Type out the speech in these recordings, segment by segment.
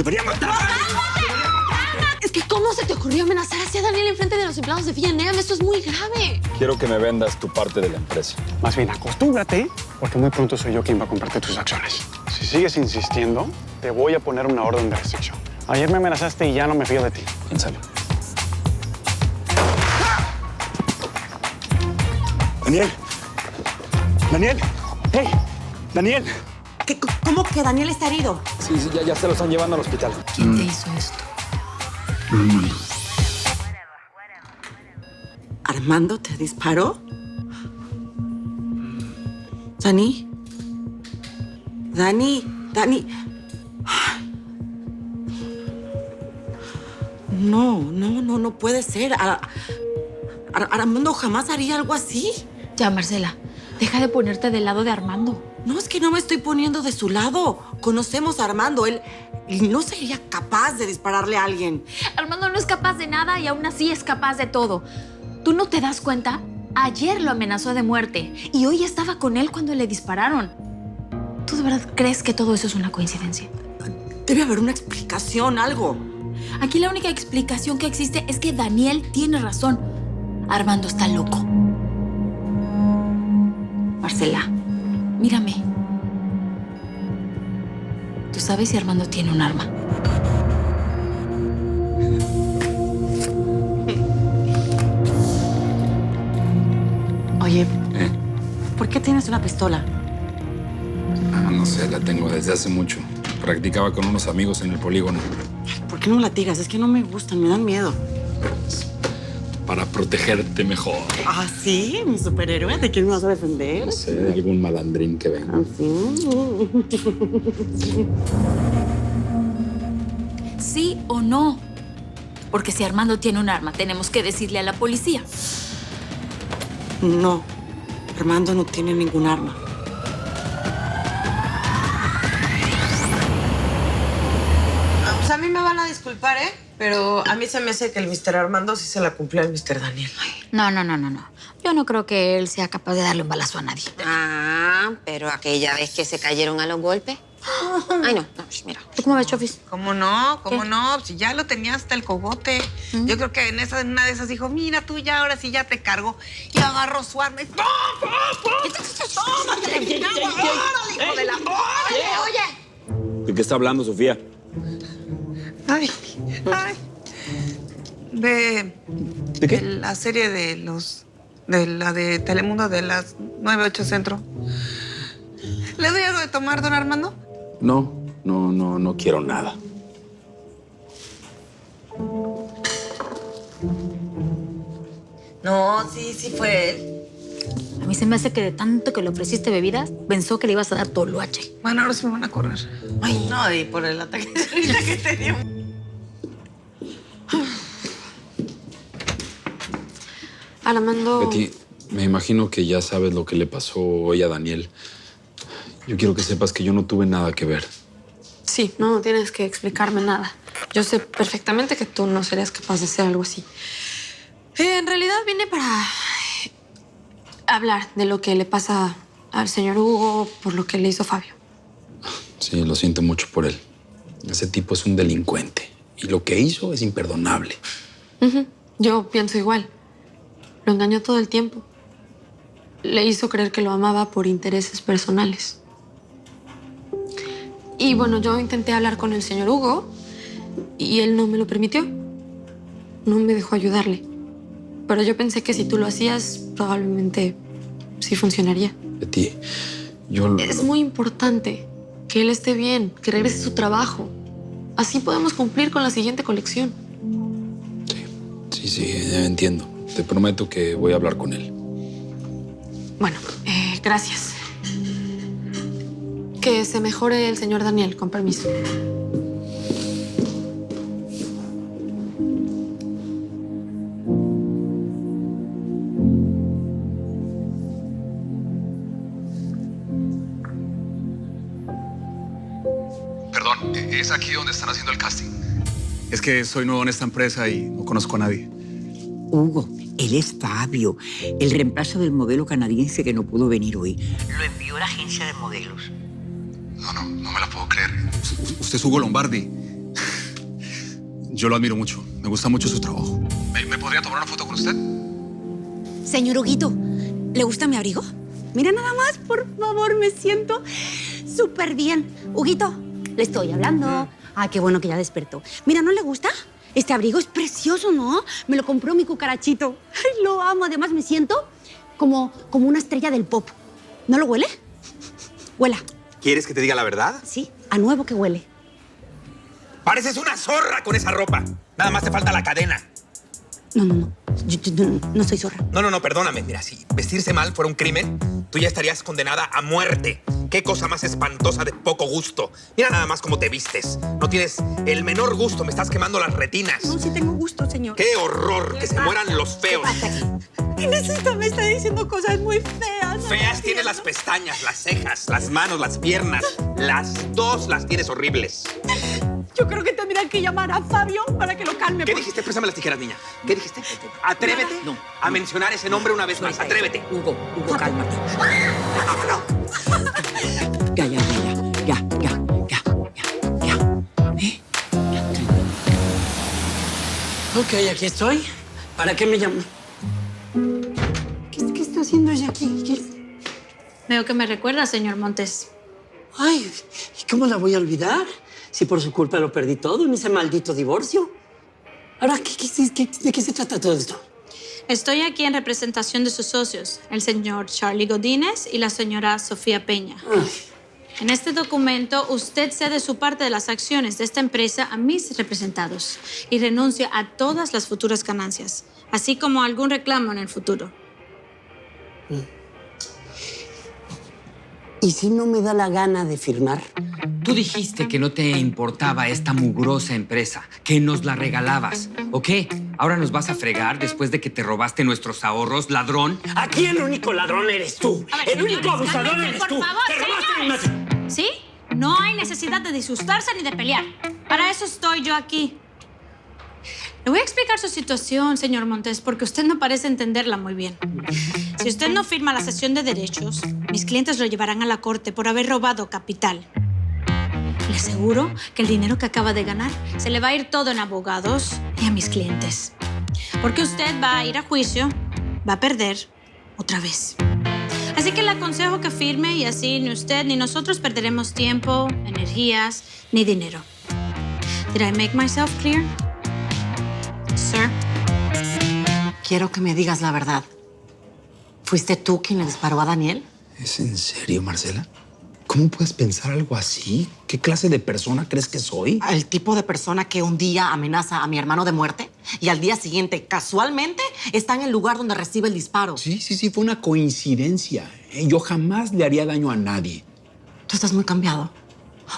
Debería matar. Es que ¿cómo se te ocurrió amenazar así a Daniel enfrente de los empleados de V&M? Esto es muy grave. Quiero que me vendas tu parte de la empresa. Más bien, acostúmbrate, porque muy pronto soy yo quien va a comprarte tus acciones. Si sigues insistiendo, te voy a poner una orden de restricción. Ayer me amenazaste y ya no me fío de ti. Piénsalo. Daniel. Daniel. ¡Hey! Daniel. ¿Cómo que Daniel está herido? Sí, ya se lo están llevando al hospital. ¿Quién te hizo esto? ¿Armando te disparó? ¿Dani? ¿Dani? No puede ser. Armando jamás haría algo así. Ya, Marcela, deja de ponerte del lado de Armando. No, es que no me estoy poniendo de su lado. Conocemos a Armando. Él no sería capaz de dispararle a alguien. Armando no es capaz de nada y aún así es capaz de todo. ¿Tú no te das cuenta? Ayer lo amenazó de muerte y hoy estaba con él cuando le dispararon. ¿Tú de verdad crees que todo eso es una coincidencia? Debe haber una explicación, algo. Aquí la única explicación que existe es que Daniel tiene razón. Armando está loco. Marcela, mírame. ¿Tú sabes si Armando tiene un arma? Oye, ¿por qué tienes una pistola? No sé, la tengo desde hace mucho. Practicaba con unos amigos en el polígono. ¿Por qué no la tiras? Es que no me gustan, me dan miedo. Para protegerte mejor. ¿Ah, sí? ¿Mi superhéroe? ¿De quién me vas a defender? No sé, de algún malandrín que venga. ¿Ah, sí? ¿Sí o no? Porque si Armando tiene un arma, tenemos que decirle a la policía. No, Armando no tiene ningún arma. Pues a mí me van a disculpar, ¿eh? Pero a mí se me hace que el Mr. Armando sí se la cumplió al Mr. Daniel. No. Yo no creo que él sea capaz de darle un balazo a nadie. Ah, pero aquella vez que se cayeron a los golpes. Ay, no, mira. ¿Tú cómo ves, Chofis? ¿Cómo no? ¿Cómo ¿Qué? no? Si ya lo tenía hasta el cogote. Yo creo que en una de esas dijo, mira tú ya, ahora sí ya te cargo. Y agarró su arma y ¡pum, pum, pum! ¡Tómate! ¡Órale, hijo de la... ¡Oye! ¿De qué está hablando, Sofía? Ay. ¿De qué? la serie de la de Telemundo de las 9-8 Centro. ¿Le doy algo de tomar, don Armando? No quiero nada. No, sí fue él. A mí se me hace que de tanto que le ofreciste bebidas, pensó que le ibas a dar toloache. Bueno, ahora sí me van a correr. Ay, no, y por el ataque de risa que tenía. Armando... Betty, me imagino que ya sabes lo que le pasó hoy a Daniel. Yo quiero que sepas que yo no tuve nada que ver. Sí, no tienes que explicarme nada. Yo sé perfectamente que tú no serías capaz de hacer algo así. En realidad vine para hablar de lo que le pasa al señor Hugo por lo que le hizo Fabio. Sí, lo siento mucho por él. Ese tipo es un delincuente y lo que hizo es imperdonable. Yo pienso igual. Lo engañó todo el tiempo. Le hizo creer que lo amaba por intereses personales. Y bueno, yo intenté hablar con el señor Hugo y él no me lo permitió. No me dejó ayudarle. Pero yo pensé que si tú lo hacías, probablemente sí funcionaría. Betty, yo... Es muy importante que él esté bien, que regrese a su trabajo. Así podemos cumplir con la siguiente colección. Sí, entiendo. Te prometo que voy a hablar con él. Bueno, gracias. Que se mejore el señor Daniel, con permiso. Perdón, ¿es aquí donde están haciendo el casting? Es que soy nuevo en esta empresa y no conozco a nadie. Hugo, él es Fabio, el reemplazo del modelo canadiense que no pudo venir hoy. Lo envió la agencia de modelos. No me la puedo creer. Usted es Hugo Lombardi. yo lo admiro mucho. Me gusta mucho su trabajo. ¿Me podría tomar una foto con usted? Señor Huguito, ¿le gusta mi abrigo? Mira nada más, por favor, me siento súper bien. Huguito, le estoy hablando. Ah, qué bueno que ya despertó. Mira, ¿no le gusta? Este abrigo es precioso, ¿no? Me lo compró mi cucarachito. Ay, lo amo. Además, me siento como una estrella del pop. ¿No lo huele? Huela. ¿Quieres que te diga la verdad? Sí, a nuevo que huele. Pareces una zorra con esa ropa. Nada más te falta la cadena. No. Yo no soy zorra. No, perdóname. Mira, si vestirse mal fuera un crimen, tú ya estarías condenada a muerte. Qué cosa más espantosa de poco gusto. Mira nada más cómo te vistes. No tienes el menor gusto. Me estás quemando las retinas. No, sí tengo gusto, señor. ¡Qué horror! Que se mueran los feos. Inésita me está diciendo cosas muy feas. Feas tienes las pestañas, las cejas, las manos, las piernas. Las dos las tienes horribles. Yo creo que tendrían que llamar a Fabio para que lo calme. ¿Qué dijiste? Préstame las tijeras, niña. ¿Qué dijiste? Atrévete a mencionar ese nombre una vez más. Atrévete. Hugo, cálmate. Ya. Ok, aquí estoy. ¿Para qué me llaman? ¿Qué está haciendo ella aquí? Veo que me recuerda, señor Montes. Ay, ¿y cómo la voy a olvidar? Si por su culpa lo perdí todo en ese maldito divorcio. Ahora, ¿de qué se trata todo esto? Estoy aquí en representación de sus socios, el señor Charlie Godínez y la señora Sofía Peña. Ay. En este documento, usted cede su parte de las acciones de esta empresa a mis representados y renuncia a todas las futuras ganancias, así como a algún reclamo en el futuro. ¿Y si no me da la gana de firmar? Tú dijiste que no te importaba esta mugrosa empresa, que nos la regalabas, ¿ok? ¿Ahora nos vas a fregar después de que te robaste nuestros ahorros, ladrón? Aquí el único ladrón eres tú. El único abusador eres tú. Por favor, señores. ¿Sí? No hay necesidad de disgustarse ni de pelear. Para eso estoy yo aquí. Le voy a explicar su situación, señor Montes, porque usted no parece entenderla muy bien. Si usted no firma la cesión de derechos, mis clientes lo llevarán a la corte por haber robado capital. Le aseguro que el dinero que acaba de ganar se le va a ir todo en abogados y a mis clientes. Porque usted va a ir a juicio, va a perder otra vez. Así que le aconsejo que firme y así ni usted ni nosotros perderemos tiempo, energías ni dinero. Did I make myself clear? Sir. Quiero que me digas la verdad. ¿Fuiste tú quien le disparó a Daniel? ¿Es en serio, Marcela? ¿Cómo puedes pensar algo así? ¿Qué clase de persona crees que soy? El tipo de persona que un día amenaza a mi hermano de muerte y al día siguiente, casualmente, está en el lugar donde recibe el disparo. Sí, fue una coincidencia. Yo jamás le haría daño a nadie. Tú estás muy cambiado.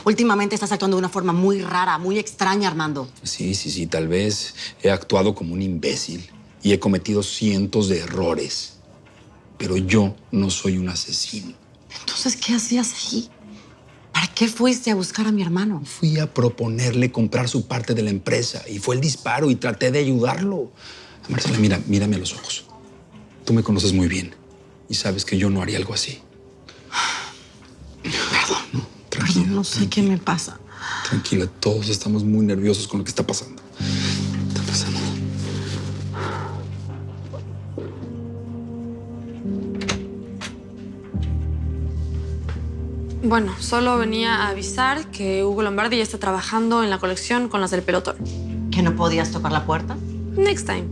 Últimamente estás actuando de una forma muy rara, muy extraña, Armando. Sí, tal vez he actuado como un imbécil y he cometido cientos de errores. Pero yo no soy un asesino. Entonces, ¿qué hacías ahí? ¿Para qué fuiste a buscar a mi hermano? Fui a proponerle comprar su parte de la empresa y fue el disparo y traté de ayudarlo. Marcela, mírame a los ojos. Tú me conoces muy bien y sabes que yo no haría algo así. Perdón. No, tranquila. No sé qué me pasa. Tranquila, todos estamos muy nerviosos con lo que está pasando. Está pasando. Bueno, solo venía a avisar que Hugo Lombardi ya está trabajando en la colección con las del pelotón. ¿Que no podías tocar la puerta? Next time.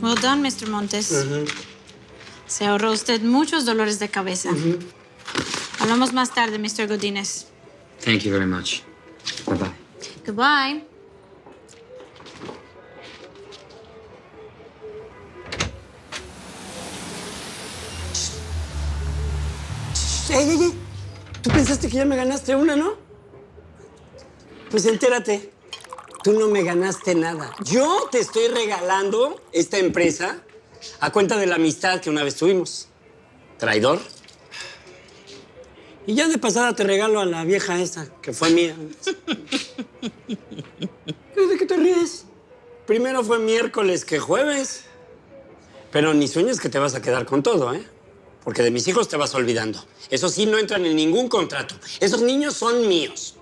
Well done, Mr. Montes. Se ahorró usted muchos dolores de cabeza. Hablamos más tarde, Mr. Godínez. Thank you very much. Bye-bye. Goodbye. ¡Ey! Tú pensaste que ya me ganaste una, ¿no? Pues entérate. Tú no me ganaste nada. Yo te estoy regalando esta empresa a cuenta de la amistad que una vez tuvimos. Traidor. Y ya de pasada te regalo a la vieja esa, que fue mía. ¿De qué te ríes? Primero fue miércoles que jueves. Pero ni sueñes que te vas a quedar con todo, ¿eh? Porque de mis hijos te vas olvidando. Esos sí no entran en ningún contrato. Esos niños son míos.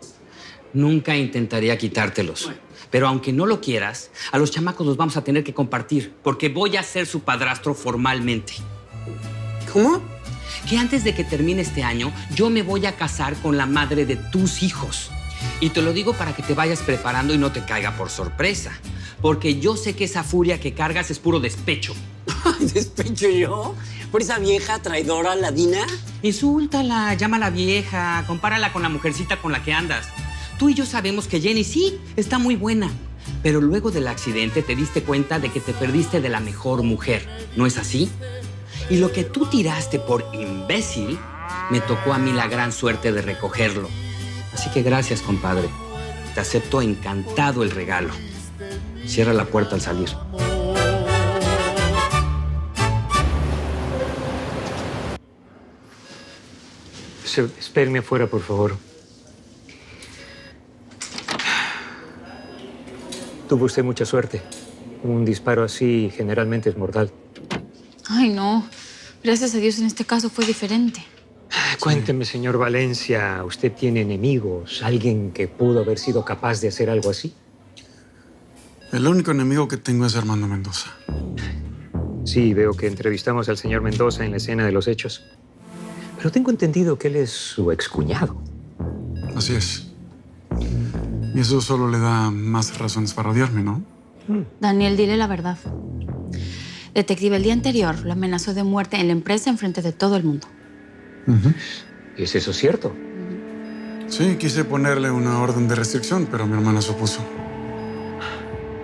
Nunca intentaría quitártelos. Pero aunque no lo quieras, a los chamacos los vamos a tener que compartir, porque voy a ser su padrastro formalmente. ¿Cómo? Que antes de que termine este año, yo me voy a casar con la madre de tus hijos. Y te lo digo para que te vayas preparando y no te caiga por sorpresa. Porque yo sé que esa furia que cargas es puro despecho. ¿Despecho yo? ¿Por esa vieja traidora, ladina? Insúltala, llámala vieja, compárala con la mujercita con la que andas. Tú y yo sabemos que Jenny sí está muy buena, pero luego del accidente te diste cuenta de que te perdiste de la mejor mujer, ¿no es así? Y lo que tú tiraste por imbécil, me tocó a mí la gran suerte de recogerlo. Así que gracias, compadre. Te acepto encantado el regalo. Cierra la puerta al salir. Espéreme afuera, por favor. Tuvo usted mucha suerte. Un disparo así generalmente es mortal. Ay, no. Gracias a Dios en este caso fue diferente. Cuénteme, señor Valencia, ¿usted tiene enemigos? ¿Alguien que pudo haber sido capaz de hacer algo así? El único enemigo que tengo es Armando Mendoza. Sí, veo que entrevistamos al señor Mendoza en la escena de los hechos. Pero tengo entendido que él es su excuñado. Así es. Y eso solo le da más razones para odiarme, ¿no? Daniel, dile la verdad. Detective, el día anterior lo amenazó de muerte en la empresa enfrente de todo el mundo. ¿Es eso cierto? Sí, quise ponerle una orden de restricción, pero mi hermana se opuso.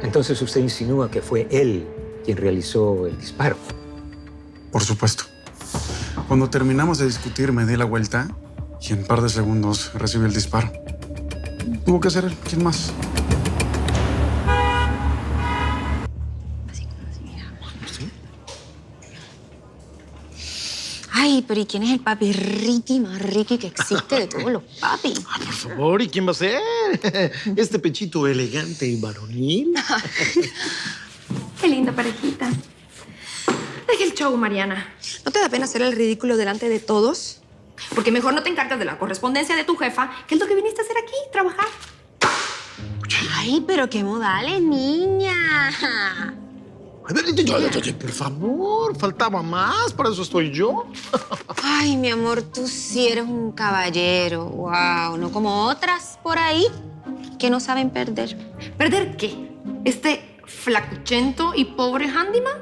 Entonces usted insinúa que fue él quien realizó el disparo. Por supuesto. Cuando terminamos de discutir, me di la vuelta y en un par de segundos recibí el disparo. Tuvo que ser él. ¿Quién más? Ay, pero ¿y quién es el papi Ricky más Ricky que existe de todos los papis? Por favor, ¿y quién va a ser? Este pechito elegante y varonil. Qué linda parejita. Deja el show, Mariana. ¿No te da pena hacer el ridículo delante de todos? Porque mejor no te encargas de la correspondencia de tu jefa, que es lo que viniste a hacer aquí, trabajar. Ay, pero qué modales, niña. Por favor, faltaba más, para eso estoy yo. Ay, mi amor, tú sí eres un caballero. Wow, no como otras por ahí que no saben perder. ¿Perder qué? ¿Este flacuchento y pobre handyman?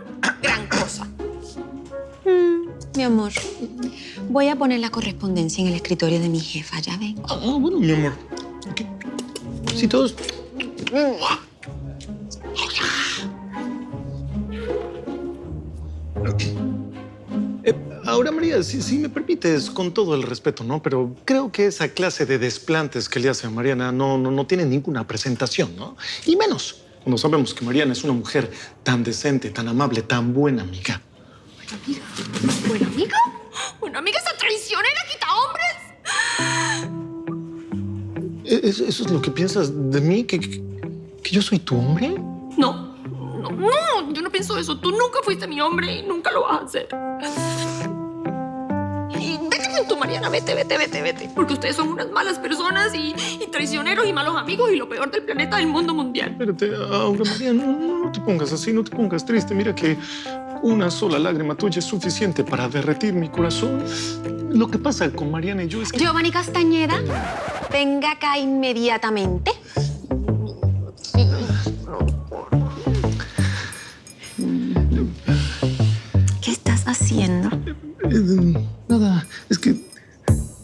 Gran cosa. Mi amor, voy a poner la correspondencia en el escritorio de mi jefa, ya ven. Bueno, mi amor. Si todos... Ahora, María, si me permites, con todo el respeto, ¿no? Pero creo que esa clase de desplantes que le hace a Mariana no tiene ninguna presentación, ¿no? Y menos cuando sabemos que Mariana es una mujer tan decente, tan amable, tan buena amiga. ¿Buena amiga? ¿Buena amiga esa traicionera quita hombres? ¿Eso es lo que piensas de mí? ¿Que yo soy tu hombre? No, yo no pienso eso. Tú nunca fuiste mi hombre y nunca lo vas a hacer. Y vete con tu Mariana, vete. Porque ustedes son unas malas personas y traicioneros y malos amigos y lo peor del planeta del mundo mundial. Espérate, ahora, María, no te pongas así, no te pongas triste. Mira que una sola lágrima tuya es suficiente para derretir mi corazón. Lo que pasa con Mariana y yo es que... Giovanni Castañeda, venga acá inmediatamente. ¿Qué estás haciendo? Nada, es que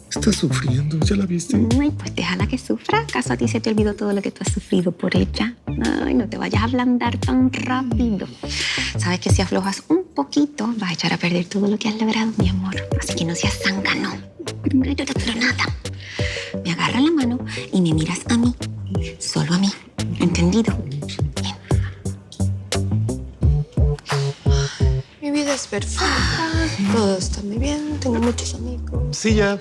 está sufriendo, ¿ya la viste? Ay, pues déjala que sufra. ¿Acaso a ti se te olvidó todo lo que tú has sufrido por ella? Ay, no te vayas a ablandar tan rápido. Sabes que si aflojas un poquito, vas a echar a perder todo lo que has logrado, mi amor. Así que no seas zángano. Pero nada. Me agarras la mano y me miras a mí. Solo a mí. ¿Entendido? Mi vida es perfecta. Todo está muy bien. Tengo muchos amigos. Sí, ya.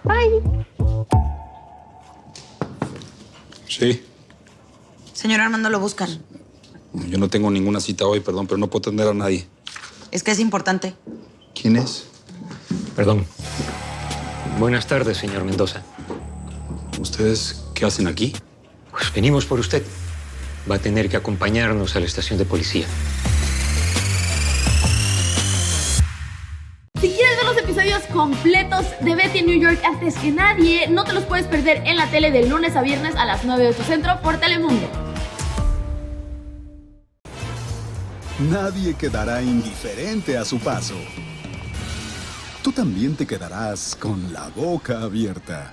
Bye. Sí. Señor Armando, lo buscan. Yo no tengo ninguna cita hoy, perdón, pero no puedo atender a nadie. Es que es importante. ¿Quién es? Perdón. Buenas tardes, señor Mendoza. ¿Ustedes qué hacen aquí? Pues venimos por usted. Va a tener que acompañarnos a la estación de policía. Si quieres ver los episodios completos de Betty en New York antes que nadie, no te los puedes perder en la tele de lunes a viernes a las 9 de tu centro por Telemundo. Nadie quedará indiferente a su paso. Tú también te quedarás con la boca abierta.